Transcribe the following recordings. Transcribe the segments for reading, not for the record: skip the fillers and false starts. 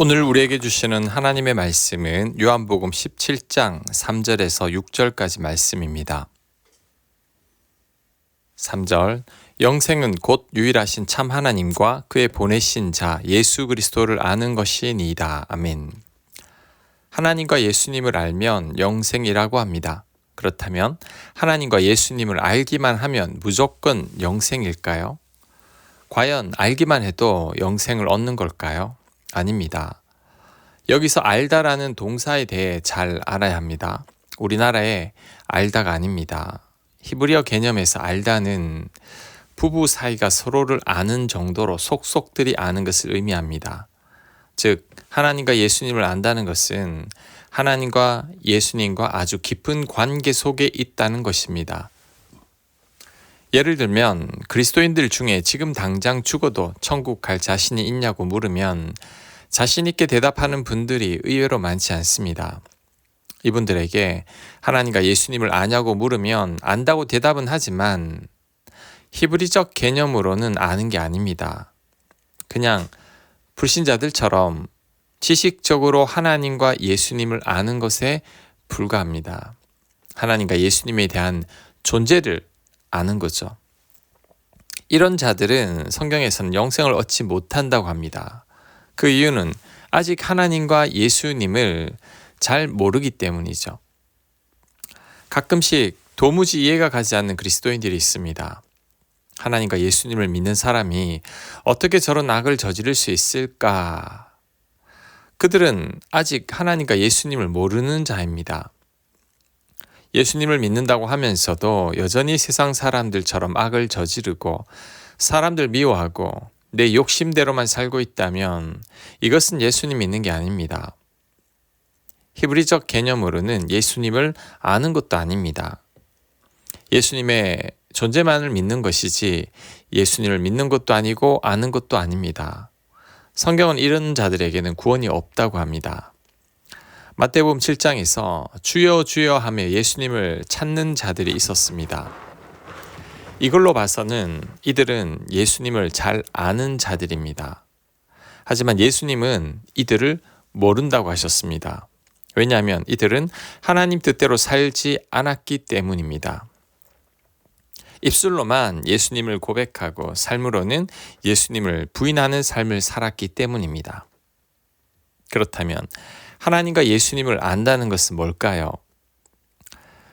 오늘 우리에게 주시는 하나님의 말씀은 요한복음 17장 3절에서 6절까지 말씀입니다. 3절 영생은 곧 유일하신 참 하나님과 그의 보내신 자 예수 그리스도를 아는 것이니이다. 아멘. 하나님과 예수님을 알면 영생이라고 합니다. 그렇다면 하나님과 예수님을 알기만 하면 무조건 영생일까요? 과연 알기만 해도 영생을 얻는 걸까요? 아닙니다. 여기서 알다라는 동사에 대해 잘 알아야 합니다. 우리나라의 알다가 아닙니다. 히브리어 개념에서 알다는 부부 사이가 서로를 아는 정도로 속속들이 아는 것을 의미합니다. 즉 하나님과 예수님을 안다는 것은 하나님과 예수님과 아주 깊은 관계 속에 있다는 것입니다. 예를 들면 그리스도인들 중에 지금 당장 죽어도 천국 갈 자신이 있냐고 물으면 자신 있게 대답하는 분들이 의외로 많지 않습니다. 이분들에게 하나님과 예수님을 아냐고 물으면 안다고 대답은 하지만 히브리적 개념으로는 아는 게 아닙니다. 그냥 불신자들처럼 지식적으로 하나님과 예수님을 아는 것에 불과합니다. 하나님과 예수님에 대한 존재를 아는 거죠. 이런 자들은 성경에서는 영생을 얻지 못한다고 합니다. 그 이유는 아직 하나님과 예수님을 잘 모르기 때문이죠. 가끔씩 도무지 이해가 가지 않는 그리스도인들이 있습니다. 하나님과 예수님을 믿는 사람이 어떻게 저런 악을 저지를 수 있을까? 그들은 아직 하나님과 예수님을 모르는 자입니다. 예수님을 믿는다고 하면서도 여전히 세상 사람들처럼 악을 저지르고 사람들 미워하고 내 욕심대로만 살고 있다면 이것은 예수님 믿는 게 아닙니다. 히브리적 개념으로는 예수님을 아는 것도 아닙니다. 예수님의 존재만을 믿는 것이지 예수님을 믿는 것도 아니고 아는 것도 아닙니다. 성경은 이런 자들에게는 구원이 없다고 합니다. 마태복음 7장에서 주여 주여 하며 예수님을 찾는 자들이 있었습니다. 이걸로 봐서는 이들은 예수님을 잘 아는 자들입니다. 하지만 예수님은 이들을 모른다고 하셨습니다. 왜냐하면 이들은 하나님 뜻대로 살지 않았기 때문입니다. 입술로만 예수님을 고백하고 삶으로는 예수님을 부인하는 삶을 살았기 때문입니다. 그렇다면 하나님과 예수님을 안다는 것은 뭘까요?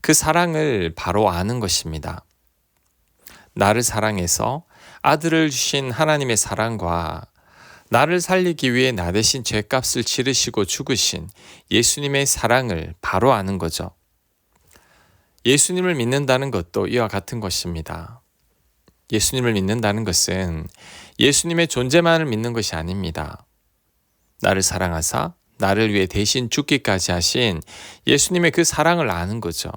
그 사랑을 바로 아는 것입니다. 나를 사랑해서 아들을 주신 하나님의 사랑과 나를 살리기 위해 나 대신 죄값을 치르시고 죽으신 예수님의 사랑을 바로 아는 거죠. 예수님을 믿는다는 것도 이와 같은 것입니다. 예수님을 믿는다는 것은 예수님의 존재만을 믿는 것이 아닙니다. 나를 사랑하사 나를 위해 대신 죽기까지 하신 예수님의 그 사랑을 아는 거죠.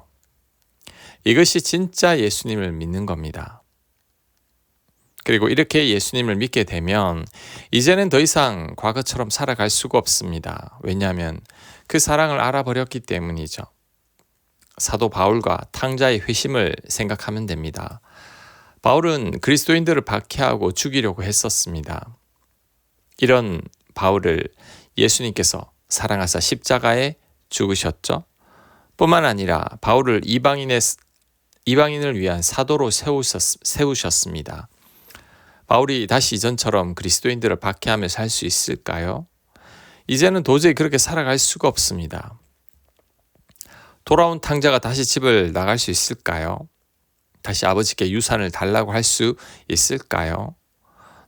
이것이 진짜 예수님을 믿는 겁니다. 그리고 이렇게 예수님을 믿게 되면 이제는 더 이상 과거처럼 살아갈 수가 없습니다. 왜냐하면 그 사랑을 알아버렸기 때문이죠. 사도 바울과 탕자의 회심을 생각하면 됩니다. 바울은 그리스도인들을 박해하고 죽이려고 했었습니다. 이런 바울을 예수님께서 사랑하사 십자가에 죽으셨죠. 뿐만 아니라 바울을 이방인을 위한 사도로 세우셨습니다. 바울이 다시 이전처럼 그리스도인들을 박해하며 살 수 있을까요? 이제는 도저히 그렇게 살아갈 수가 없습니다. 돌아온 탕자가 다시 집을 나갈 수 있을까요? 다시 아버지께 유산을 달라고 할 수 있을까요?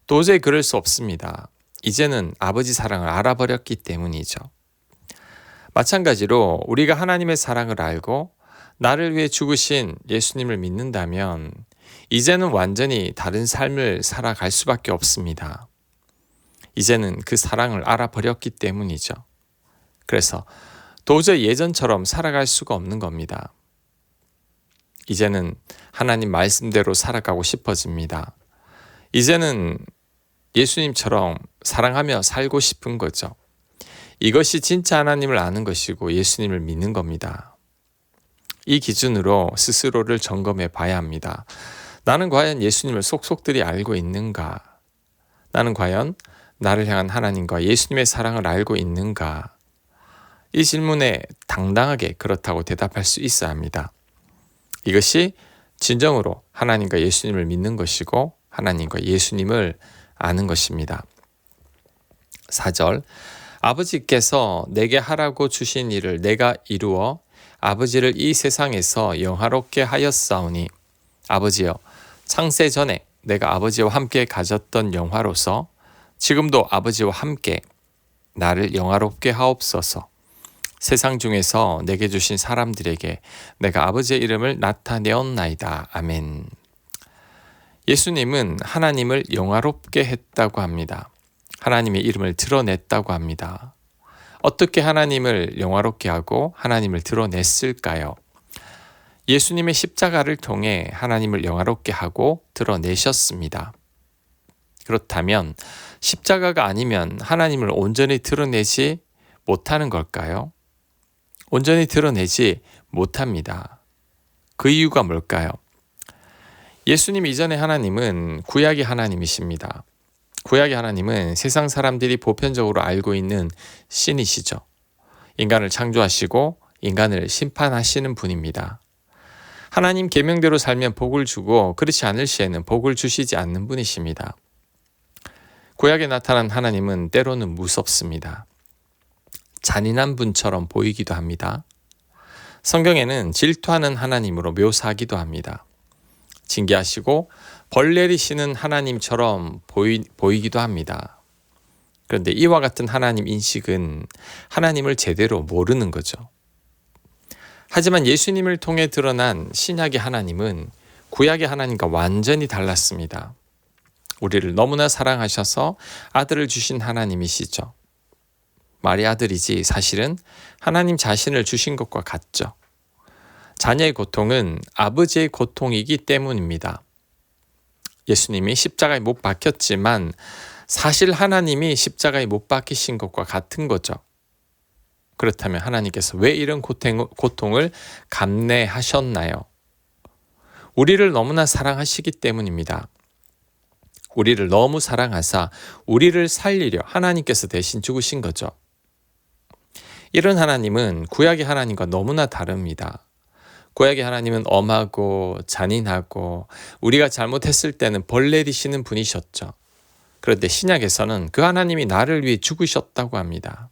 도저히 그럴 수 없습니다. 이제는 아버지 사랑을 알아버렸기 때문이죠. 마찬가지로 우리가 하나님의 사랑을 알고 나를 위해 죽으신 예수님을 믿는다면 이제는 완전히 다른 삶을 살아갈 수밖에 없습니다. 이제는 그 사랑을 알아버렸기 때문이죠. 그래서 도저히 예전처럼 살아갈 수가 없는 겁니다. 이제는 하나님 말씀대로 살아가고 싶어집니다. 이제는 예수님처럼 사랑하며 살고 싶은 거죠. 이것이 진짜 하나님을 아는 것이고 예수님을 믿는 겁니다. 이 기준으로 스스로를 점검해 봐야 합니다. 나는 과연 예수님을 속속들이 알고 있는가? 나는 과연 나를 향한 하나님과 예수님의 사랑을 알고 있는가? 이 질문에 당당하게 그렇다고 대답할 수 있어야 합니다. 이것이 진정으로 하나님과 예수님을 믿는 것이고 하나님과 예수님을 아는 것입니다. 4절, 아버지께서 내게 하라고 주신 일을 내가 이루어 아버지를 이 세상에서 영화롭게 하였사오니 아버지여, 창세 전에 내가 아버지와 함께 가졌던 영화로서 지금도 아버지와 함께 나를 영화롭게 하옵소서. 세상 중에서 내게 주신 사람들에게 내가 아버지의 이름을 나타내었나이다. 아멘. 예수님은 하나님을 영화롭게 했다고 합니다. 하나님의 이름을 드러냈다고 합니다. 어떻게 하나님을 영화롭게 하고 하나님을 드러냈을까요? 예수님의 십자가를 통해 하나님을 영화롭게 하고 드러내셨습니다. 그렇다면 십자가가 아니면 하나님을 온전히 드러내지 못하는 걸까요? 온전히 드러내지 못합니다. 그 이유가 뭘까요? 예수님 이전의 하나님은 구약의 하나님이십니다. 구약의 하나님은 세상 사람들이 보편적으로 알고 있는 신이시죠. 인간을 창조하시고 인간을 심판하시는 분입니다. 하나님 계명대로 살면 복을 주고 그렇지 않을 시에는 복을 주시지 않는 분이십니다. 구약에 나타난 하나님은 때로는 무섭습니다. 잔인한 분처럼 보이기도 합니다. 성경에는 질투하는 하나님으로 묘사하기도 합니다. 징계하시고 벌 내리시는 하나님처럼 보이기도 합니다. 그런데 이와 같은 하나님 인식은 하나님을 제대로 모르는 거죠. 하지만 예수님을 통해 드러난 신약의 하나님은 구약의 하나님과 완전히 달랐습니다. 우리를 너무나 사랑하셔서 아들을 주신 하나님이시죠. 말이 아들이지 사실은 하나님 자신을 주신 것과 같죠. 자녀의 고통은 아버지의 고통이기 때문입니다. 예수님이 십자가에 못 박혔지만 사실 하나님이 십자가에 못 박히신 것과 같은 거죠. 그렇다면 하나님께서 왜 이런 고통을 감내하셨나요? 우리를 너무나 사랑하시기 때문입니다. 우리를 너무 사랑하사 우리를 살리려 하나님께서 대신 죽으신 거죠. 이런 하나님은 구약의 하나님과 너무나 다릅니다. 구약의 하나님은 엄하고 잔인하고 우리가 잘못했을 때는 벌 내리시는 분이셨죠. 그런데 신약에서는 그 하나님이 나를 위해 죽으셨다고 합니다.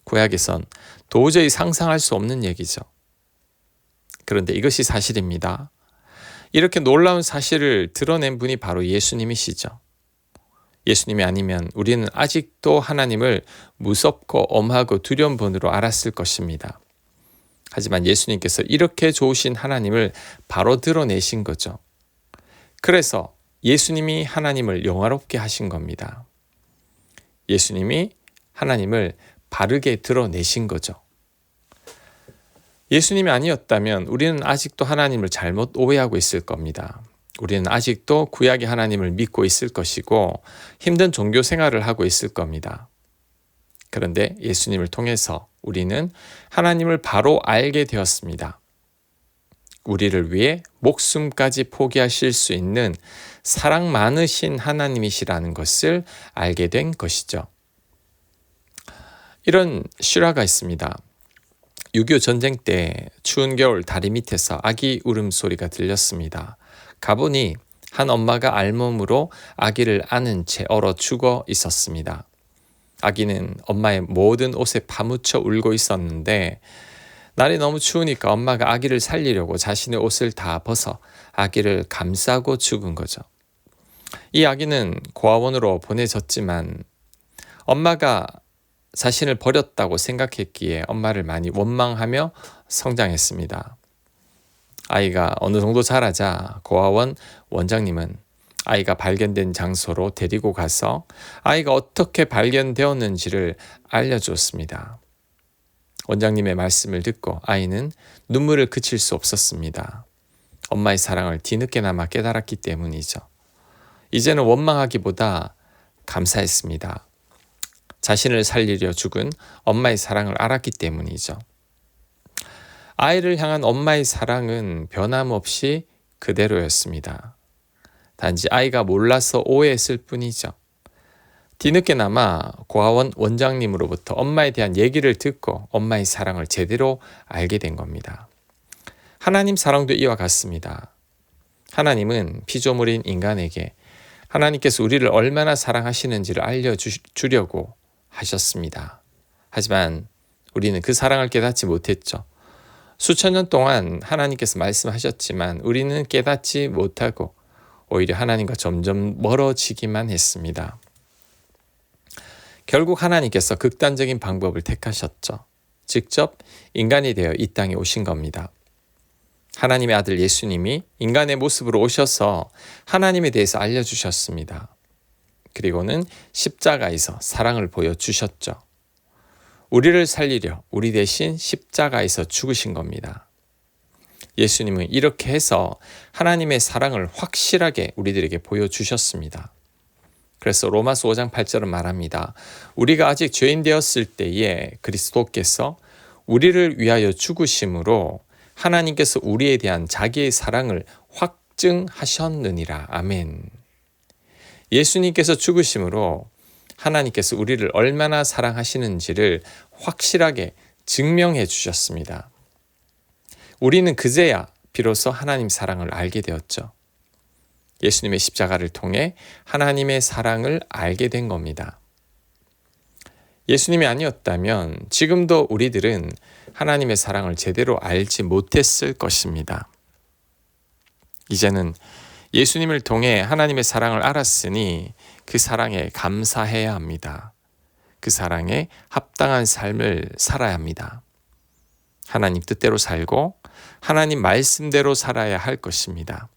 구약에선 도저히 상상할 수 없는 얘기죠. 그런데 이것이 사실입니다. 이렇게 놀라운 사실을 드러낸 분이 바로 예수님이시죠. 예수님이 아니면 우리는 아직도 하나님을 무섭고 엄하고 두려운 분으로 알았을 것입니다. 하지만 예수님께서 이렇게 좋으신 하나님을 바로 드러내신 거죠. 그래서 예수님이 하나님을 영화롭게 하신 겁니다. 예수님이 하나님을 바르게 드러내신 거죠. 예수님이 아니었다면 우리는 아직도 하나님을 잘못 오해하고 있을 겁니다. 우리는 아직도 구약의 하나님을 믿고 있을 것이고 힘든 종교 생활을 하고 있을 겁니다. 그런데 예수님을 통해서 우리는 하나님을 바로 알게 되었습니다. 우리를 위해 목숨까지 포기하실 수 있는 사랑 많으신 하나님이시라는 것을 알게 된 것이죠. 이런 실화가 있습니다. 6.25 전쟁 때 추운 겨울 다리 밑에서 아기 울음소리가 들렸습니다. 가보니 한 엄마가 알몸으로 아기를 안은 채 얼어 죽어 있었습니다. 아기는 엄마의 모든 옷에 파묻혀 울고 있었는데 날이 너무 추우니까 엄마가 아기를 살리려고 자신의 옷을 다 벗어 아기를 감싸고 죽은 거죠. 이 아기는 고아원으로 보내졌지만 엄마가 자신을 버렸다고 생각했기에 엄마를 많이 원망하며 성장했습니다. 아이가 어느 정도 자라자 고아원 원장님은 아이가 발견된 장소로 데리고 가서 아이가 어떻게 발견되었는지를 알려주었습니다. 원장님의 말씀을 듣고 아이는 눈물을 그칠 수 없었습니다. 엄마의 사랑을 뒤늦게나마 깨달았기 때문이죠. 이제는 원망하기보다 감사했습니다. 자신을 살리려 죽은 엄마의 사랑을 알았기 때문이죠. 아이를 향한 엄마의 사랑은 변함없이 그대로였습니다. 단지 아이가 몰라서 오해했을 뿐이죠. 뒤늦게나마 고아원 원장님으로부터 엄마에 대한 얘기를 듣고 엄마의 사랑을 제대로 알게 된 겁니다. 하나님 사랑도 이와 같습니다. 하나님은 피조물인 인간에게 하나님께서 우리를 얼마나 사랑하시는지를 알려주려고 하셨습니다. 하지만 우리는 그 사랑을 깨닫지 못했죠. 수천 년 동안 하나님께서 말씀하셨지만 우리는 깨닫지 못하고 오히려 하나님과 점점 멀어지기만 했습니다. 결국 하나님께서 극단적인 방법을 택하셨죠. 직접 인간이 되어 이 땅에 오신 겁니다. 하나님의 아들 예수님이 인간의 모습으로 오셔서 하나님에 대해서 알려주셨습니다. 그리고는 십자가에서 사랑을 보여주셨죠. 우리를 살리려 우리 대신 십자가에서 죽으신 겁니다. 예수님은 이렇게 해서 하나님의 사랑을 확실하게 우리들에게 보여주셨습니다. 그래서 로마서 5장 8절은 말합니다. 우리가 아직 죄인 되었을 때에 그리스도께서 우리를 위하여 죽으심으로 하나님께서 우리에 대한 자기의 사랑을 확증하셨느니라. 아멘. 예수님께서 죽으심으로 하나님께서 우리를 얼마나 사랑하시는지를 확실하게 증명해 주셨습니다. 우리는 그제야 비로소 하나님 사랑을 알게 되었죠. 예수님의 십자가를 통해 하나님의 사랑을 알게 된 겁니다. 예수님이 아니었다면 지금도 우리들은 하나님의 사랑을 제대로 알지 못했을 것입니다. 이제는 예수님을 통해 하나님의 사랑을 알았으니 그 사랑에 감사해야 합니다. 그 사랑에 합당한 삶을 살아야 합니다. 하나님 뜻대로 살고 하나님 말씀대로 살아야 할 것입니다.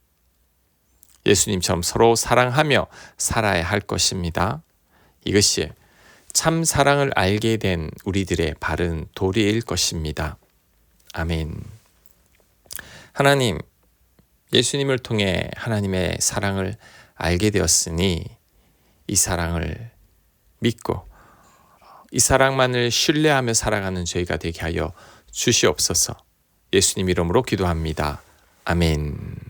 예수님처럼 서로 사랑하며 살아야 할 것입니다. 이것이 참 사랑을 알게 된 우리들의 바른 도리일 것입니다. 아멘. 하나님, 예수님을 통해 하나님의 사랑을 알게 되었으니 이 사랑을 믿고 이 사랑만을 신뢰하며 살아가는 저희가 되게 하여 주시옵소서. 예수님 이름으로 기도합니다. 아멘.